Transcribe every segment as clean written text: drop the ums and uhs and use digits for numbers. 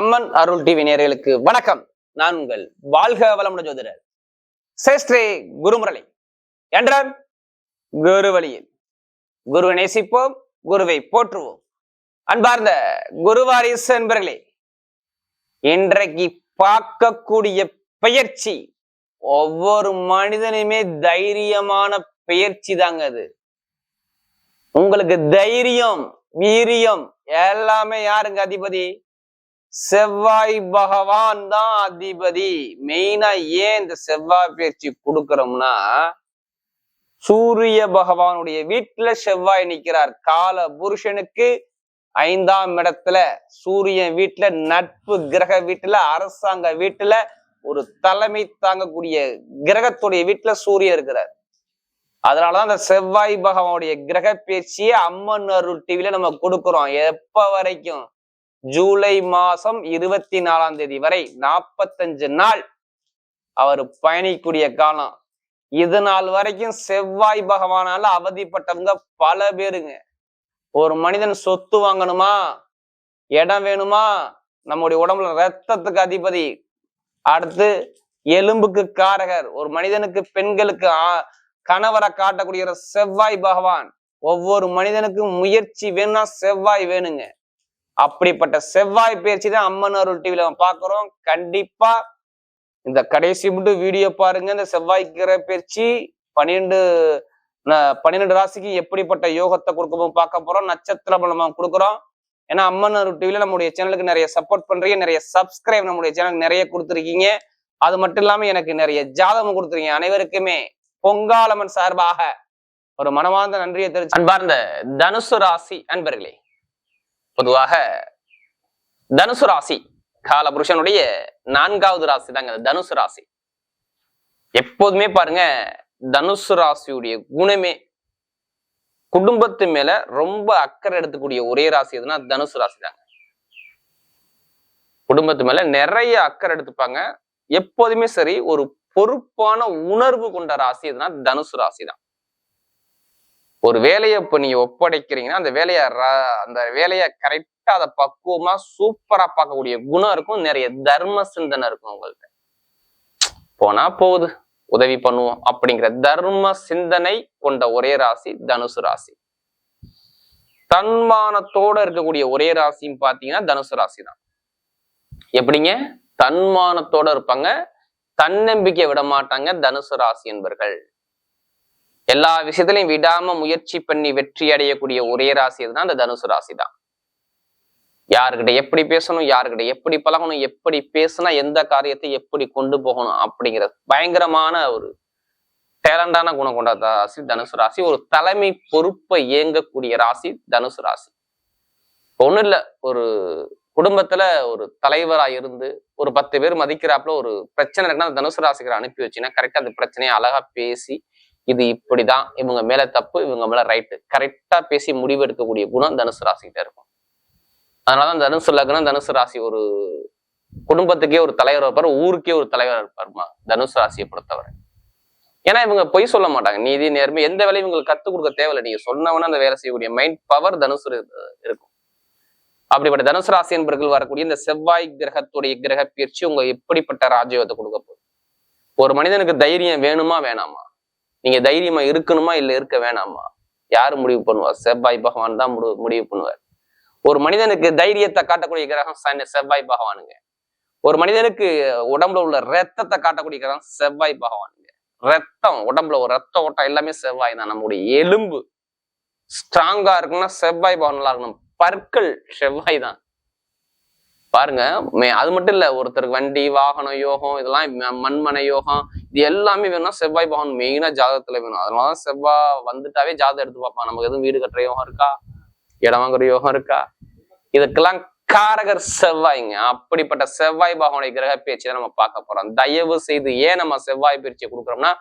அம்மன் அருள் TV நேயர்களுக்கு வணக்கம். நான் உங்கள் வாழ்க வளமுடன் ஜோதிடர் சேஷ்டே குருமுரளி என்றால் குரு வழியில் குருவை நேசிப்போம், குருவை போற்றுவோம். அன்பார்ந்த குருவாரிசு என்பர்களே, இன்றைக்கு பார்க்கக்கூடிய பெயர்ச்சி ஒவ்வொரு மனிதனுமே தைரியமான பெயர்ச்சி தாங்க. அது உங்களுக்கு தைரியம், வீரியம் எல்லாமே யாருங்க அதிபதி? செவ்வாய் பகவான் தான் அதிபதி. மெயினா ஏன் இந்த செவ்வாய் பயிற்சி கொடுக்கிறோம்னா, சூரிய பகவானுடைய வீட்டுல செவ்வாய் நிற்கிறார். கால புருஷனுக்கு 5ஆம் இடத்துல சூரியன் வீட்டுல, நட்பு கிரக வீட்டுல, அரசாங்க வீட்டுல, ஒரு தலைமை தாங்கக்கூடிய கிரகத்துடைய வீட்டுல சூரியன் இருக்கிறார். அதனாலதான் அந்த செவ்வாய் பகவானுடைய கிரக பயிற்சியை அம்மன் அருள் டிவில நம்ம கொடுக்கிறோம். எப்ப வரைக்கும்? ஜூலை மாசம் 24ஆம் தேதி வரை 45 நாள் அவர் பயணிக்கூடிய காலம். இது நாள் வரைக்கும் செவ்வாய் பகவானால அவதிப்பட்டவங்க பல பேருங்க. ஒரு மனிதன் சொத்து வாங்கணுமா, இடம் வேணுமா, நம்முடைய உடம்புல ரத்தத்துக்கு அதிபதி, அடுத்து எலும்புக்கு காரகர், ஒரு மனிதனுக்கு பெண்களுக்கு கணவரை காட்டக்கூடிய செவ்வாய் பகவான். ஒவ்வொரு மனிதனுக்கும் முயற்சி வேணும்னா செவ்வாய் வேணுங்க. அப்படிப்பட்ட செவ்வாய் பயிற்சி தான் அம்மன் அருள் டிவில பாக்குறோம். கண்டிப்பா இந்த கடைசி மட்டும் வீடியோ பாருங்க. இந்த செவ்வாய் கிரக பயிற்சி 12 ராசிக்கு எப்படிப்பட்ட யோகத்தை கொடுக்கவும் பார்க்க போறோம். நட்சத்திர பலமா கொடுக்குறோம். ஏன்னா அம்மன் அருள் டிவில நம்முடைய சேனலுக்கு நிறைய சப்போர்ட் பண்றீங்க, நிறைய சப்ஸ்கிரைப் நம்முடைய சேனலுக்கு நிறைய கொடுத்துருக்கீங்க. அது மட்டும் இல்லாம எனக்கு நிறைய ஜாதகம் கொடுத்துருக்கீங்க. அனைவருக்குமே பொங்காலம்மன் சார்பாக ஒரு மனமார்ந்த நன்றியை தெரிவிச்சு, அன்பார்ந்த தனுசு ராசி அன்பர்களே, பொதுவாக தனுசு ராசி காலபுருஷனுடைய 4வது ராசி தாங்க தனுசு ராசி. எப்போதுமே பாருங்க, தனுசு ராசியுடைய குணமே குடும்பத்து மேல ரொம்ப அக்கறை எடுத்துக்கூடிய ஒரே ராசி எதுனா தனுசு ராசி தாங்க. குடும்பத்து மேல நிறைய அக்கறை எடுத்துப்பாங்க. எப்போதுமே சரி, ஒரு பொறுப்பான உணர்வு கொண்ட ராசி எதுனா தனுசு ராசி தான். ஒரு வேலையை இப்ப நீங்க ஒப்படைக்கிறீங்கன்னா அந்த வேலையை கரெக்டா அதை பக்குவமா சூப்பரா பார்க்கக்கூடிய குணம் இருக்கும். நிறைய தர்ம சிந்தனை இருக்கும் உங்கள்கிட்ட. போனா போகுது, உதவி பண்ணுவோம் அப்படிங்கிற தர்ம சிந்தனை கொண்ட ஒரே ராசி தனுசு ராசி. தன்மானத்தோட இருக்கக்கூடிய ஒரே ராசின்னு பாத்தீங்கன்னா தனுசு ராசி தான். எப்படிங்க? தன்மானத்தோட இருப்பாங்க, தன்னம்பிக்கை விட மாட்டாங்க தனுசு ராசி என்பர்கள். எல்லா விஷயத்திலையும் விடாம முயற்சி பண்ணி வெற்றி அடையக்கூடிய ஒரே ராசி எதுனா அந்த தனுசு ராசி தான். யாருக்கிட்ட எப்படி பேசணும், யாருக்கிட்ட எப்படி பழகணும், எப்படி பேசினா எந்த காரியத்தை எப்படி கொண்டு போகணும் அப்படிங்கிற பயங்கரமான ஒரு டேலண்டான குணம் கொண்ட ராசி தனுசு ராசி. ஒரு தலைமை பொறுப்பை இயங்கக்கூடிய ராசி தனுசு ராசி. ஒண்ணும் இல்ல, ஒரு குடும்பத்துல ஒரு தலைவரா இருந்து ஒரு 10 பேர் மதிக்கிறாப்புல ஒரு பிரச்சனை இருக்குன்னா அந்த தனுசு ராசிகளை அனுப்பி வச்சுன்னா கரெக்டா அந்த பிரச்சனையை அழகா பேசி, இது இப்படிதான், இவங்க மேல தப்பு, இவங்க மேல ரைட்டு, கரெக்டா பேசி முடிவு எடுக்கக்கூடிய குணம் தனுசு ராசிக்கிட்ட இருக்கும். அதனாலதான் தனுசு லக்னம், தனுசு ராசி ஒரு குடும்பத்துக்கே ஒரு தலைவர் இருப்பார், ஊருக்கே ஒரு தலைவர் இருப்பாருமா தனுசு ராசியை பொறுத்தவரை. ஏன்னா இவங்க பொய் சொல்ல மாட்டாங்க. நீதி நேர்மை எந்த வேலையும் இவங்களுக்கு கத்துக் கொடுக்க தேவையில்லை. நீங்க சொன்னவன அந்த வேலை செய்யக்கூடிய மைண்ட் பவர் தனுசு இருக்கும். அப்படிப்பட்ட தனுசு ராசி என்பவர்கள் வரக்கூடிய இந்த செவ்வாய் கிரகத்துடைய கிரக பயிற்சி உங்க எப்படிப்பட்ட ராஜயோகத்தை கொடுக்க போகுது? ஒரு மனிதனுக்கு தைரியம் வேணுமா வேணாமா? நீங்க தைரியமா இருக்கணுமா இல்ல இருக்க வேணாமா? யாரு முடிவு பண்ணுவார்? செவ்வாய் பகவான் தான் முடிவு பண்ணுவார். ஒரு மனிதனுக்கு தைரியத்தை காட்டக்கூடிய கிரகம் செவ்வாய் பகவானுங்க. ஒரு மனிதனுக்கு உடம்புல உள்ள ரத்தத்தை காட்டக்கூடிய கிரகம் செவ்வாய் பகவானுங்க. ரத்தம், உடம்புல ஒரு ரத்த ஓட்டம் எல்லாமே செவ்வாய் தான். நம்முடைய எலும்பு ஸ்ட்ராங்கா இருக்குன்னா செவ்வாய் பகவான் நல்லா இருக்கணும். பற்கள் செவ்வாய் தான். பாருங்க, அது மட்டும் இல்ல, ஒருத்தருக்கு வண்டி வாகனம் யோகம், இதெல்லாம் மண்மனை யோகம், இது எல்லாமே வேணும்னா செவ்வாய் பகவான் மெயினா ஜாதகத்துல வேணும். அதனாலதான் செவ்வாய் வந்துட்டாவே ஜாதகம் எடுத்து பார்ப்பான். நமக்கு எதுவும் வீடு கட்டுற யோகம் இருக்கா, இடம் வாங்குற யோகம் இருக்கா, இதுக்கெல்லாம் காரகர் செவ்வாய்ங்க. அப்படிப்பட்ட செவ்வாய் பகவானுடைய கிரக பயிற்சி தான் நம்ம பார்க்க போறோம். தயவு செய்து ஏன் நம்ம செவ்வாய் பயிற்சியை கொடுக்குறோம்னா,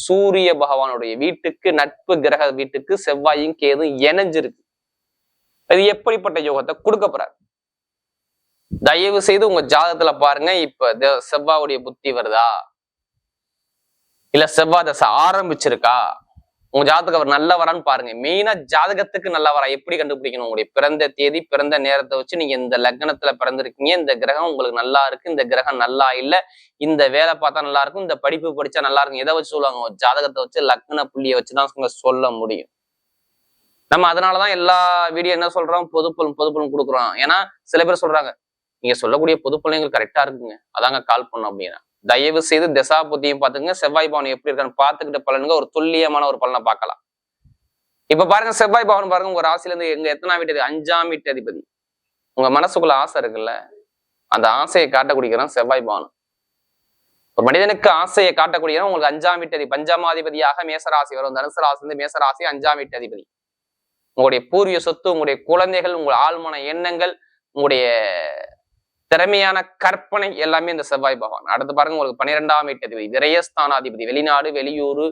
சூரிய பகவானுடைய வீட்டுக்கு, நட்பு கிரக வீட்டுக்கு செவ்வாயும் கேதும் இணைஞ்சிருக்கு. அது எப்படிப்பட்ட யோகத்தை கொடுக்க போறாரு? தயவு செய்து உங்க ஜாதகத்துல பாருங்க. இப்ப செவ்வாவுடைய புத்தி வருதா, இல்ல செவ்வாய் தசை ஆரம்பிச்சிருக்கா, உங்க ஜாதகத்துக்கு அவர் நல்லவரான்னு பாருங்க. மெயினா ஜாதகத்துக்கு நல்லவரா எப்படி கண்டுபிடிக்கணும்? உங்களுடைய பிறந்த தேதி, பிறந்த நேரத்தை வச்சு நீங்க இந்த லக்னத்துல பிறந்திருக்கீங்க, இந்த கிரகம் உங்களுக்கு நல்லா இருக்கு, இந்த கிரகம் நல்லா இல்ல, இந்த வேலை பார்த்தா நல்லா இருக்கும், இந்த படிப்பு படிச்சா நல்லா இருக்கும், எதை வச்சு சொல்லுவாங்க? ஜாதகத்தை வச்சு லக்ன புள்ளியை வச்சுதான் சொல்ல முடியும். நம்ம அதனாலதான் எல்லா வீடியோ என்ன சொல்றோம்? பொதுப்பலன் கொடுக்குறோம். ஏன்னா சில பேர் சொல்றாங்க நீங்க சொல்லக்கூடிய பொதுப்பலன்கள் கரெக்டா இருக்குங்க, அதாங்க கால் பண்ணோம் அப்படின்னா. தயவு செய்து திசா புத்தியும் பார்த்துங்க, செவ்வாய் பவன் எப்படி இருக்கான்னு பார்த்துக்கிட்ட பலனுங்க ஒரு துல்லியமான ஒரு பலனை பார்க்கலாம். இப்ப பாருங்க, செவ்வாய் பவன் பாருங்க, உங்க ராசில இருந்து எங்க எத்தனாம் வீட்டு? 5ஆம் வீட்டு அதிபதி. உங்க மனசுக்குள்ள ஆசை இருக்குல்ல, அந்த ஆசையை காட்டக்கூடியதான் செவ்வாய் பவன். ஒரு மனிதனுக்கு ஆசையை காட்டக்கூடியதான் உங்களுக்கு 5ஆம் வீட்டு அதிபதி. பஞ்சமாதிபதியாக மேசராசி வரும். தனுசு ராசி இருந்து மேசராசி 5ஆம் வீட்டு அதிபதி. உங்களுடைய பூர்வீக சொத்து, உங்களுடைய குழந்தைகள், உங்களுடைய ஆழ்மன எண்ணங்கள், உங்களுடைய திறமையான கற்பனை எல்லாமே இந்த செவ்வாய் பகவான். அடுத்து பாருங்க, உங்களுக்கு 12ஆம் வீட்டு அதிபதி விரயஸ்தானாதிபதி. வெளிநாடு, வெளியூர்,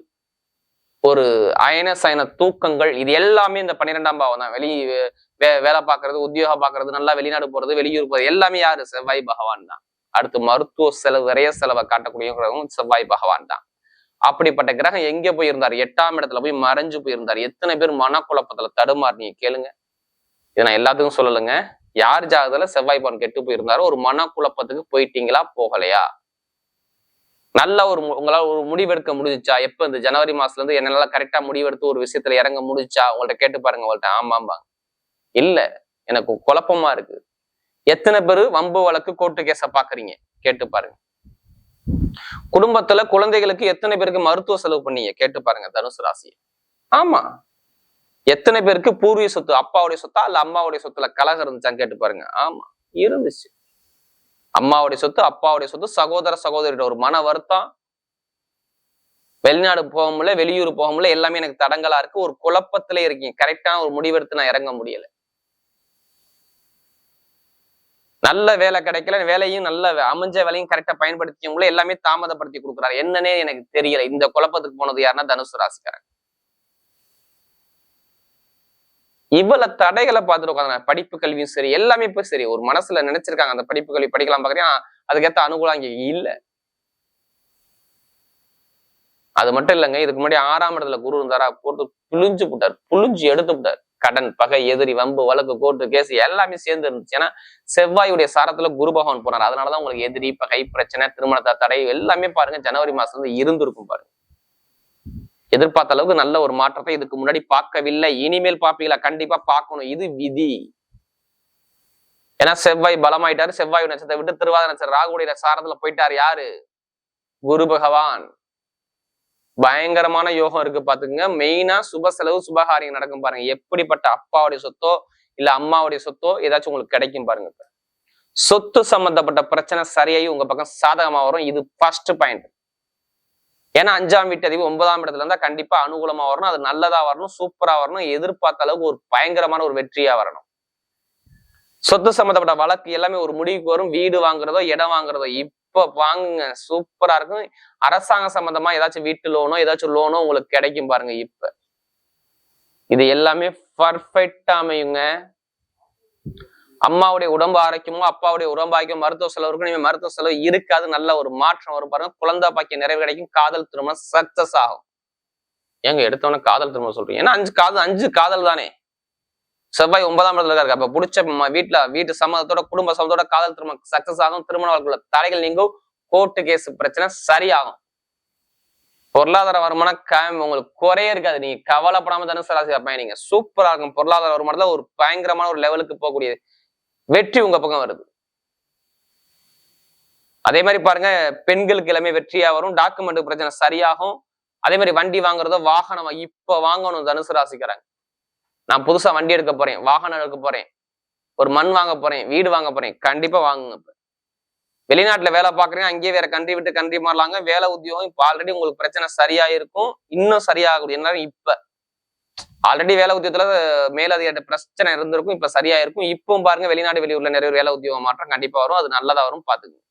ஒரு அயன சயன தூக்கங்கள், இது எல்லாமே இந்த 12ஆம் பாவம் தான். வேலை பார்க்கறது, உத்தியோகம் பார்க்கறது, நல்லா வெளிநாடு போறது, வெளியூர் போறது, எல்லாமே யாரு? செவ்வாய் பகவான் தான். அடுத்து மருத்துவ செலவு, விரைய செலவை காட்டக்கூடிய கிரகம் செவ்வாய் பகவான் தான். அப்படிப்பட்ட கிரகம் எங்க போயிருந்தார்? 8ஆம் இடத்துல போய் மறைஞ்சு போயிருந்தார். எத்தனை பேர் மனக்குழப்பத்துல தடுமாறினீங்க கேளுங்க. இதை நான் எல்லாத்துக்கும் சொல்லலைங்க. யார் ஜாதகத்துல செவ்வாய் பவன் கெட்டு போயிருந்தாரோ ஒரு மனக்குழப்பத்துக்கு போயிட்டீங்களா, போகலையா? நல்ல உங்களால ஒரு முடிவெடுக்க முடிஞ்சுச்சா? எப்ப இந்த ஜனவரி மாசத்துல இருந்து என்னால கரெக்டா முடிவெடுத்து ஒரு விஷயத்துல இறங்க முடிஞ்சா? உங்கள்ட்ட கேட்டு பாருங்க. உங்கள்ட்ட ஆமாம்பாங்க. இல்ல, எனக்கு குழப்பமா இருக்கு. எத்தனை பேரு வம்பு வழக்கு கோர்ட்டு கேஸ பாக்குறீங்க? கேட்டு பாருங்க. குடும்பத்துல குழந்தைகளுக்கு எத்தனை பேருக்கு மருத்துவ செலவு பண்ணீங்க? கேட்டு பாருங்க தனுசு ராசி. ஆமா. எத்தனை பேருக்கு பூர்வீக சொத்து, அப்பாவுடைய சொத்தா இல்ல அம்மாவுடைய சொத்துல கலகம் இருந்துச்சான்னு கேட்டு பாருங்க. ஆமா, இருந்துச்சு. அம்மாவுடைய சொத்து, அப்பாவுடைய சொத்து, சகோதர சகோதரியோட ஒரு மன வருத்தம், வெளிநாடு போக முடியல, வெளியூர் போக முடியல, எல்லாமே எனக்கு தடங்களா இருக்கு, ஒரு குழப்பத்திலே இருக்கீங்க. கரெக்டான ஒரு முடிவெடுத்து நான் இறங்க முடியல. நல்ல வேலை கிடைக்கல, வேலையும் நல்ல அமைஞ்ச வேலையும் கரெக்டா பயன்படுத்திக்க முடியல, எல்லாமே தாமதப்படுத்தி கொடுக்குறாரு. என்னன்னே எனக்கு தெரியல. இந்த குழப்பத்துக்கு போனது யாருன்னா தனுசு ராசிக்காரன். இவ்வளவு தடைகளை பார்த்துட்டு உட்காந்து படிப்பு கல்வியும் சரி, எல்லாமே இப்ப சரி, ஒரு மனசுல நினைச்சிருக்காங்க அந்த படிப்பு கல்வி படிக்கலாம் பாக்குறேன், அதுக்கேற்ற அனுகூலம் இங்க இல்ல. அது மட்டும் இல்லைங்க, இதுக்கு முன்னாடி 6ஆம் இடத்துல குரு இருந்தாரா, போட்டு புழிஞ்சு எடுத்து விட்டார். கடன், பகை, எதிரி, வம்பு, வழக்கு, கோர்ட்டு கேஸ் எல்லாமே சேர்ந்து இருந்துச்சு. ஏன்னா செவ்வாயுடைய சாரத்துல குரு பகவான் போனார். அதனாலதான் உங்களுக்கு எதிரி, பகை, பிரச்சனை, திருமணத்தை தடை எல்லாமே பாருங்க ஜனவரி மாசம் இருந்து இருந்திருக்கும் பாருங்க. எதிர்பார்த்த அளவுக்கு நல்ல ஒரு மாற்றத்தை இதுக்கு முன்னாடி பார்க்கவில்லை. இனிமேல் பார்ப்பீங்களா? கண்டிப்பா பார்க்கணும். இது விதி. ஏன்னா செவ்வாய் பலமாயிட்டாரு. செவ்வாய் நட்சத்திரத்தை விட்டு திருவாதிரை நட்சத்திரம் ராகுடைய சாரத்துல போயிட்டாரு. யாரு? குரு பகவான். பயங்கரமான யோகம் இருக்கு பாத்துக்கங்க. மெயினா சுப செலவு, சுபகாரியம் நடக்கும் பாருங்க. எப்படிப்பட்ட அப்பாவுடைய சொத்தோ இல்ல அம்மாவுடைய சொத்தோ ஏதாச்சும் உங்களுக்கு கிடைக்கும் பாருங்க. சொத்து சம்பந்தப்பட்ட பிரச்சனை சரியாகி உங்க பக்கம் சாதகமா வரும். இது ஃபர்ஸ்ட் பாயிண்ட். ஏன்னா 5ஆம் வீட்டு அதிபதி 9ஆம் இடத்துல இருந்தா கண்டிப்பா அனுகூலமா வரணும், அது நல்லதா வரணும், சூப்பரா வரணும், எதிர்பார்த்த அளவுக்கு ஒரு பயங்கரமான ஒரு வெற்றியா வரணும். சொத்து சம்பந்தப்பட்ட வழக்கு எல்லாமே ஒரு முடிவுக்கு வரும். வீடு வாங்குறதோ இடம் வாங்குறதோ இப்ப வாங்குங்க, சூப்பரா இருக்கும். அரசாங்க சம்பந்தமா ஏதாச்சும் வீட்டு லோனோ ஏதாச்சும் லோனோ உங்களுக்கு கிடைக்கும் பாருங்க. இப்ப இது எல்லாமே பர்ஃபெக்டா அமையுங்க. அம்மாவுடைய உடம்பு ஆரோக்கியமோ அப்பாவுடைய உடம்பு ஆரோக்கியம், மருத்துவ செலவு இருக்கும், மருத்துவ செலவு இருக்காது. நல்ல ஒரு மாற்றம் வரும் பாருங்க. குழந்தை பாக்கிய நிறைவு கிடைக்கும். காதல் திருமணம் சக்சஸ் ஆகும். ஏங்க எடுத்தவொன்னே காதல் திருமணம் சொல்றீங்க? ஏன்னா 5 காதல் தானே. செவ்வாய் 9ஆம் இடத்துல இருக்காரு. அப்ப பிடிச்ச வீட்டு சம்மதத்தோட குடும்ப சம்மதத்தோட காதல் திருமணம் சக்சஸ் ஆகும். திருமண வாழ்க்கையில தடைகள் நீங்கும். கோர்ட்டு கேஸ் பிரச்சனை சரியாகும். பொருளாதார வருமானம் உங்களுக்கு குறைய இருக்காது. நீங்க கவலைப்படாம தனுசு ராசி பயணிங்க. சூப்பரா இருக்கும். பொருளாதார வருமானத்துல ஒரு பயங்கரமான ஒரு லெவலுக்கு போகக்கூடிய வெற்றி உங்க பக்கம் வருது. அதே மாதிரி பாருங்க, பெண்களுக்கு எல்லாமே வெற்றியா வரும். டாக்குமெண்ட் பிரச்சனை சரியாகும். அதே மாதிரி வண்டி வாங்குறதோ வாகனம் இப்ப வாங்கணும் தனுசு ராசிக்காரங்க. நான் புதுசா வண்டி எடுக்க போறேன், வாகனம் எடுக்க போறேன், ஒரு மண் வாங்க போறேன், வீடு வாங்க போறேன், கண்டிப்பா வாங்குங்க. இப்ப வெளிநாட்டுல வேலை பாக்குறீங்க, அங்கேயே வேற கண்ட்ரி விட்டு கண்ட்ரி மாறலாங்க. வேலை உத்தியோகம் இப்ப ஆல்ரெடி உங்களுக்கு பிரச்சனை சரியா இருக்கும், இன்னும் சரியாகக்கூடிய. என்ன இப்ப ஆல்ரெடி வேலை உத்தியோகத்துல மேலதிகாரி பிரச்சனை இருந்திருக்கும், இப்ப சரியா இருக்கும். இப்பவும் பாருங்க வெளிநாடு வெளியூர்ல நிறைய வேலை உத்தியோகம் மாற்றம் கண்டிப்பா வரும். அது நல்லதா வரும், பாத்துக்கோங்க.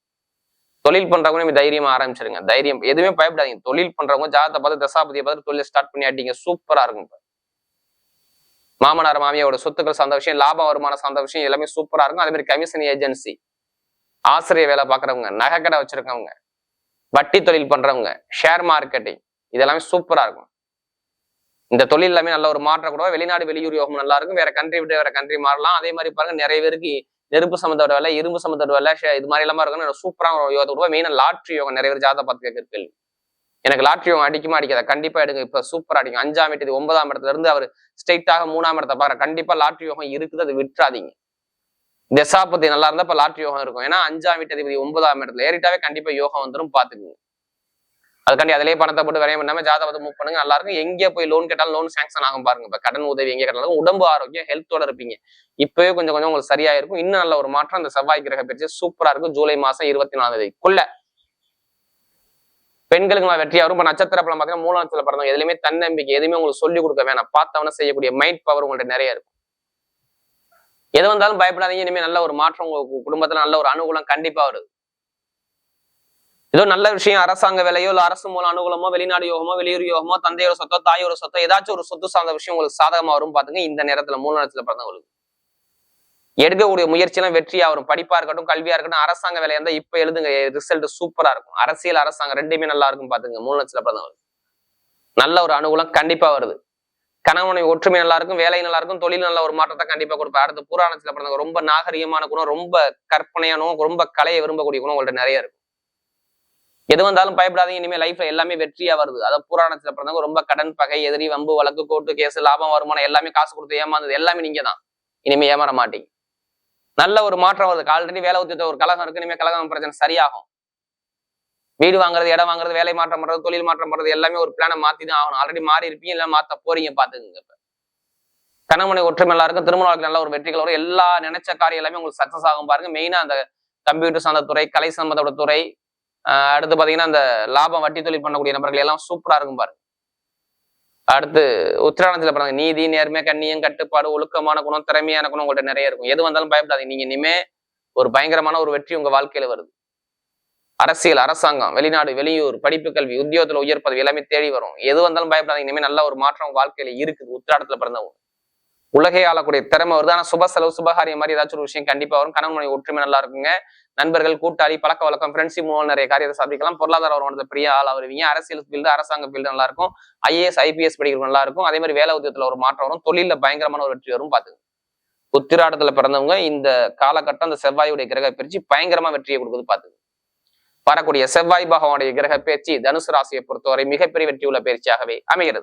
தொழில் பண்றவங்க நீங்க தைரியமா ஆரம்பிச்சிருங்க. தைரியம், எதுவுமே பயப்படாதீங்க. தொழில் பண்றவங்க ஜாதகத்தை பார்த்து தசாபதியை பார்த்து தொழில் ஸ்டார்ட் பண்ணி ஆட்டிங்க, சூப்பரா இருக்கும். மாமனார் மாமியோட சொத்துக்கள் சார்ந்த விஷயம், லாப வருமானம் சார்ந்த விஷயம் எல்லாமே சூப்பரா இருக்கும். அதே மாதிரி கமிஷன் ஏஜென்சி, ஆசிரியர் வேலை பாக்குறவங்க, நகைக்கடை வச்சிருக்கவங்க, வட்டி தொழில் பண்றவங்க, ஷேர் மார்க்கெட்டிங், இதெல்லாமே சூப்பரா இருக்கும். இந்த தொழில் எல்லாமே நல்ல ஒரு மாற்றம் கூட, வெளிநாடு வெளியூர் யோகம் நல்லா இருக்கும், வேற கண்ட்ரி விட்டு வேற கண்ட்ரி மாறலாம். அதே மாதிரி பாருங்க நிறைய பேருக்கு நெருப்பு சம்பந்தப்பட்ட வேலை, இரும்பு சம்பந்தப்பட்ட வேலை, இது மாதிரி எல்லாமே இருக்கணும். சூப்பரான ஒரு யோகத்தை கொடுப்பா. மெயினா லாட்ரி யோகம் நிறைய பேர் ஜாதகம் பார்த்து கேட்கிற கேள்வி. எனக்கு லாட்ரி யோகம் அடிக்குமா அடிக்காத? கண்டிப்பா எடுங்க. இப்ப சூப்பரா அடிக்கும். 5ஆம் வீட்டு 9ஆம் இடத்துல இருந்து அவர் ஸ்ட்ரெயிட்டாக 3ஆம் இடத்தை பாருங்க. கண்டிப்பா லாட்ரி யோகம் இருக்குது, அது விட்டுறாதீங்க. தசாபதி நல்லா இருந்தா இப்ப லாட்ரி யோகம் இருக்கும். ஏன்னா 5ஆம் வீட்டு அதிபதி 9ஆம் இடத்துல ஏறிட்டாவே கண்டிப்பா யோகம் வந்துடும், பாத்துக்குங்க. அதுக்காண்டி அதிலேயே பணத்தை போட்டு விரையம் பண்ணாம ஜாதகத்தை மூவ் பண்ணுங்க, நல்லா இருக்கும். எங்கே போய் லோன் கேட்டாலும் லோன் சாங்ஷன் ஆகும் பாருங்க. இப்ப கடன் உதவி எங்கே கேட்டாலும் உடம்பு ஆரோக்கியம் ஹெல்த்தோட இருப்பீங்க. இப்பவே கொஞ்சம் கொஞ்சம் உங்களுக்கு சரியா இருக்கும். இன்னும் நல்ல ஒரு மாற்றம் அந்த செவ்வாய் கிரக பயிற்சி சூப்பரா இருக்கும். ஜூலை மாசம் 24ஆம் தேதிக்குள்ள பெண்களுக்கு நான் வெற்றியா வரும். இப்ப நட்சத்திர பலம் பாத்தீங்கன்னா 3 நட்சத்திர பிறந்தவங்க எதுலையுமே தன்னம்பிக்கை, எதுவுமே உங்களுக்கு சொல்லிக் கொடுக்க வேணாம். பார்த்தவன செய்யக்கூடிய மைண்ட் பவர் உங்கள்ட்ட நிறைய இருக்கும். எது வந்தாலும் பயப்படாதீங்க. இனிமே நல்ல ஒரு மாற்றம் உங்க குடும்பத்துல நல்ல ஒரு அனுகூலம் கண்டிப்பா வருது. ஏதோ நல்ல விஷயம், அரசாங்க வேலையோ இல்ல அரசு மூலம் அனுகூலமோ, வெளிநாடு யோகமோ, வெளியூர் யோகமோ, தந்தையோட சொத்தோ, தாயோட சொத்தோ, ஏதாச்சும் ஒரு சொத்து சார்ந்த விஷயம் உங்களுக்கு சாதகமா வரும் பாத்துங்க. இந்த நேரத்துல 3 நட்சத்திர பிறந்தவங்களுக்கு எடுக்கக்கூடிய முயற்சியெல்லாம் வெற்றியா வரும். படிப்பா இருக்கட்டும், கல்வியா இருக்கட்டும், அரசாங்க வேலையா இருந்தா இப்ப எழுதுங்க, ரிசல்ட் சூப்பரா இருக்கும். அரசியல் அரசாங்கம் ரெண்டுமே நல்லா இருக்கும் பாத்துங்க. 3 நட்சத்திர பிறந்தவங்களுக்கு நல்ல ஒரு அனுகூலம் கண்டிப்பா வருது. கணவனை ஒற்றுமை நல்லா இருக்கும், வேலை நல்லா இருக்கும், தொழில் நல்ல ஒரு மாற்றத்தை கண்டிப்பா கொடுப்பேன். அடுத்து புராணத்துல பிறந்தவங்க ரொம்ப நாகரிகமான குணம், ரொம்ப கற்பனையான, ரொம்ப கலையை விரும்பக்கூடிய குணம் உங்கள்ட்ட நிறைய இருக்கும். எது வந்தாலும் பயப்படாதீங்க. இனிமே லைஃப்ல எல்லாமே வெற்றியா வருது. அதாவது புராணத்துல பிறந்தவங்க ரொம்ப கடன், பகை, எதிரி, வம்பு, வழக்கு, கோர்ட்டு கேஸ், லாபம், வருமானம் எல்லாமே காசு கொடுத்து ஏமாந்தது எல்லாமே நீங்க தான். இனிமே ஏமாற மாட்டீங்க. நல்ல ஒரு மாற்றம் வருது. ஆல்ரெடி வேலை உத்தியத்தை ஒரு கலகம் இருக்கு, இனிமே கலகம் பிரச்சனை சரியாகும். வீடு வாங்குறது, இடம் வாங்குறது, வேலை மாற்றம் பண்றது, தொழில் மாற்றம் பண்றது எல்லாமே ஒரு பிளானை மாத்தி தான் ஆகணும். ஆல்ரெடி மாறி இருப்பீங்க, இல்ல மாத்த போறீங்க பாத்துக்குங்க. இப்ப கணவனை ஒற்றுமை நல்லா இருக்கும், திருமண வாழ்க்கை நல்ல ஒரு வெற்றிகள் வரும். எல்லா நினைச்ச காரியம் எல்லாமே உங்களுக்கு சக்சஸ் ஆகும் பாருங்க. மெயினா அந்த கம்ப்யூட்டர் சார்ந்த துறை, கலை சம்பந்தப்பட்ட துறை, அடுத்து பாத்தீங்கன்னா இந்த லாபம் வட்டி தொழில் பண்ணக்கூடிய நபர்கள் எல்லாம் சூப்பரா இருக்கும் பாருங்க. அடுத்து உத்திராடத்துல பிறந்த நீதி, நேர்மை, கண்ணியம், கட்டுப்பாடு, ஒழுக்கமான குணம், திறமையான குணம் உங்கள்ட்ட நிறைய இருக்கும். எது வந்தாலும் பயப்படாதீங்க. நீங்க இனிமே ஒரு பயங்கரமான ஒரு வெற்றி உங்க வாழ்க்கையில வருது. அரசியல், அரசாங்கம், வெளிநாடு, வெளியூர், படிப்பு, கல்வி, உத்தியோகத்துல உயர் பதவி எல்லாமே தேடி வரும். எது வந்தாலும் பயப்படாதீங்க. இனிமே நல்ல ஒரு மாற்றம் உங்க வாழ்க்கையில இருக்குது. உத்திராடத்துல பிறந்தவங்க உலகை ஆளக்கூடிய திறமை வருது. ஆனா சுப செலவு, சுபகாரியம் மாதிரி ஏதாச்சும் ஒரு விஷயம் கண்டிப்பா வரும். கணவன் ஒற்றுமை நல்லா இருக்குங்க. நண்பர்கள், கூட்டாளி, பழக்க வழக்கம், ஃப்ரெண்ட்ஷிப் மூலம் நிறைய காரியத்தை சாதிக்கலாம். பொருளாதார வருமானத்தை பெரிய ஆளா வருவீங்க. அரசியல் ஃபீல்டு, அரசாங்க ஃபீல்டு நல்லா இருக்கும். IAS, IPS படிக்கிறது நல்லா இருக்கும். அதே மாதிரி வேலை உத்தியத்துல ஒரு மாற்றம் வரும். தொழில பயங்கரமான ஒரு வெற்றி வரும் பாத்துங்க. உத்திராடத்துல பிறந்தவங்க இந்த காலகட்டம் அந்த செவ்வாயுடைய கிரக பயிற்சி பயங்கரமா வெற்றியை கொடுக்குது பாத்துங்க. வரக்கூடிய செவ்வாய் பகவானுடைய கிரக பயிற்சி தனுசு ராசியை பொறுத்தவரை மிகப்பெரிய வெற்றி உள்ள பயிற்சியாகவே அமைகிறது.